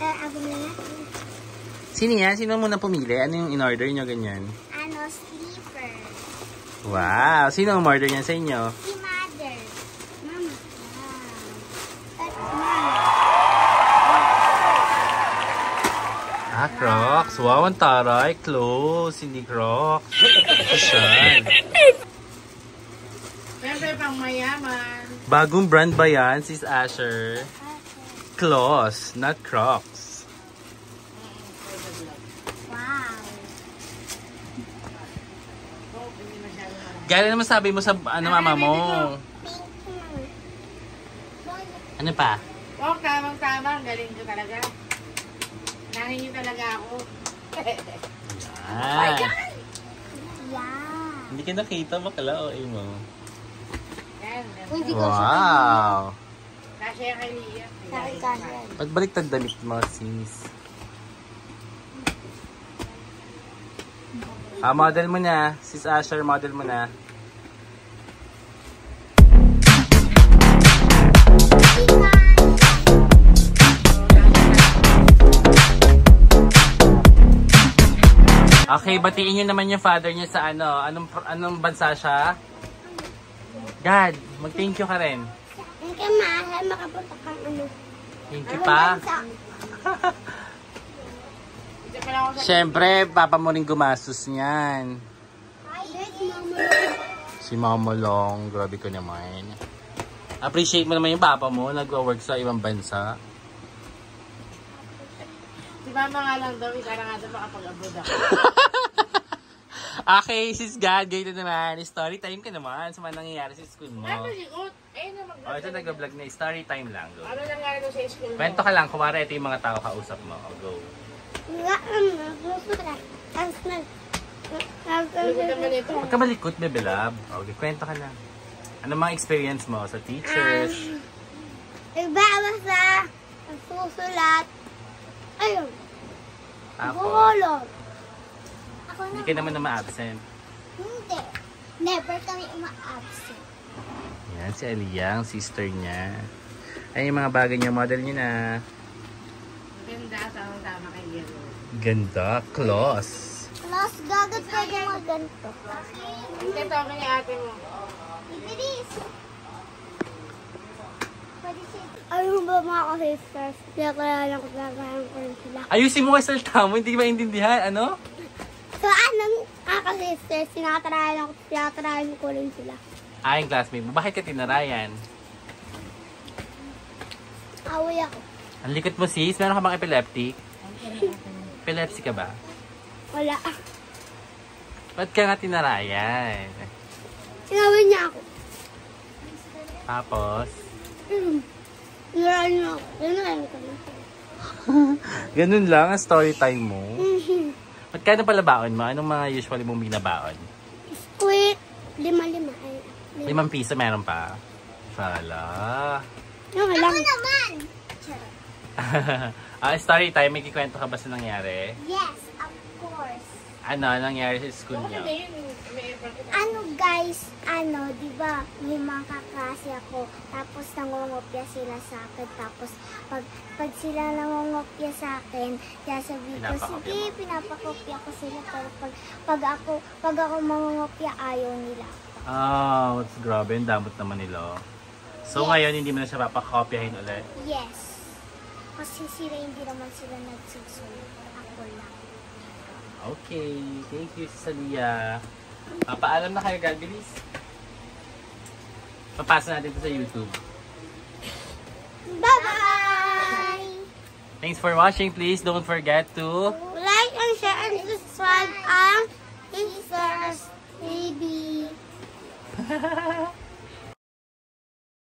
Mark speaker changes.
Speaker 1: kami.
Speaker 2: Sino yan? Sino muna pumili? Ano yung in-order nyo ganyan?
Speaker 1: Sleeper.
Speaker 2: Wow! Sino ang order niyan sa inyo?
Speaker 1: Si Mother. Mama.
Speaker 2: Ah, Crocs. Wow, ang taray. Close. Hindi Crocs. Saan?
Speaker 3: Siyempre, pang mayaman.
Speaker 2: Bagong brand ba yan, Sis Asher? Claws, not Crocs.
Speaker 1: Wow.
Speaker 2: Gano'n naman sabi mo sa mama mo? Ano pa?
Speaker 3: Oh, tamang-tama. Galing ko talaga. Nahingi talaga ako.
Speaker 2: Ah.
Speaker 1: Yeah.
Speaker 2: Hindi ka nakita, bakla o mo.
Speaker 3: Yan.
Speaker 2: Wow.
Speaker 3: Kasya kay Lia.
Speaker 2: Ba't baliktad damit mo, sis? Ah, model mo na. Sis Asher, model mo na. Okay, batiin nyo naman yung father niya sa anong bansa siya? Dad, mag-thank you ka rin.
Speaker 1: Thank you, mahal. Makapunta kang
Speaker 2: Thank you pa. Siyempre, papa mo rin gumastos niyan. Si mama lang, grabe ko naman. Appreciate mo naman yung papa mo, nag-work sa ibang bansa.
Speaker 3: Si mama nga lang daw, ikara nga daw makapag-abroad ako.
Speaker 2: Okay, sis God, ganito naman. Story time ka naman sa mga nangyayari sa school mo.
Speaker 3: Ano likot? Ayun na mag-vlog.
Speaker 2: Ito nag-vlog na. Story time lang. Go.
Speaker 3: Ano nangyari daw sa school mo?
Speaker 2: Kwento ka lang. Kumara, ito yung mga tao kausap mo. Go.
Speaker 3: Likot naman ito.
Speaker 2: Huwag ka malikot, bebe love. Okay, kwento ka lang. Ano mga experience mo sa teachers?
Speaker 1: Iba sa susulat. Ayun.
Speaker 2: Ako.
Speaker 1: Gulot. Ako
Speaker 2: Hindi ka naman na ma-absent.
Speaker 1: Hindi. Never kami uma-absent.
Speaker 2: Yan, si Aliyah, ang sister niya. Ay, yung mga bagay niya, model niya na.
Speaker 3: Ganda, tama kay Yelo.
Speaker 2: Ganda, claws.
Speaker 1: Mas gagat pwede mga ganito.
Speaker 3: Hindi, tawag niya ate mo.
Speaker 1: Ibilis. Pwede siya. Ayun ba mga ka-sisters? Kaya ko gagawin ko rin sila.
Speaker 2: Ayusin mo kasi salta mo, hindi maintindihan. Ano?
Speaker 1: So, anong ka-sisters? Tinatarayan ko rin sila.
Speaker 2: Ah, yung classmate mo. Bakit ka tinarayan?
Speaker 1: Away ako.
Speaker 2: Ang likot mo, sis. Meron ka bang epileptic? Epilepsy ka ba?
Speaker 1: Wala.
Speaker 2: Ba't ka nga tinarayan?
Speaker 1: Sinaway niya ako.
Speaker 2: Tapos?
Speaker 1: Sinarayan niya ako. Sinarayan ko na.
Speaker 2: Ganun lang ang story time mo. Ba't ka na pala baon mo? Anong mga usually mong binabaon?
Speaker 1: Squid. 5.
Speaker 2: 5 piso meron pa. Sala.
Speaker 1: Ako naman!
Speaker 2: Story time, may kikwento ka ba sa nangyari?
Speaker 1: Yes, of course.
Speaker 2: Ano nangyari sa school niyo?
Speaker 1: Guys, di ba, may mga kaklase ako, tapos nangungopya sila sa akin, tapos pag sila nangungopya sa akin, kaya sabi ko, sige, pinapakopya ko sila, pero pag ako mangungopya, ayaw nila.
Speaker 2: Ah, what's grabe, ang damot naman nila. So
Speaker 1: Yes.
Speaker 2: ngayon, hindi mo na siya papakopyahin ulit?
Speaker 1: Yes. Kasi sila hindi naman sila nagsusulat. Ako lang.
Speaker 2: Okay, thank you, Salia. Paalam na kayo, God, bilis. Papasa natin ito sa YouTube.
Speaker 1: Bye-bye!
Speaker 2: Thanks for watching. Please don't forget to
Speaker 1: Like and share and subscribe ang Sisters TV.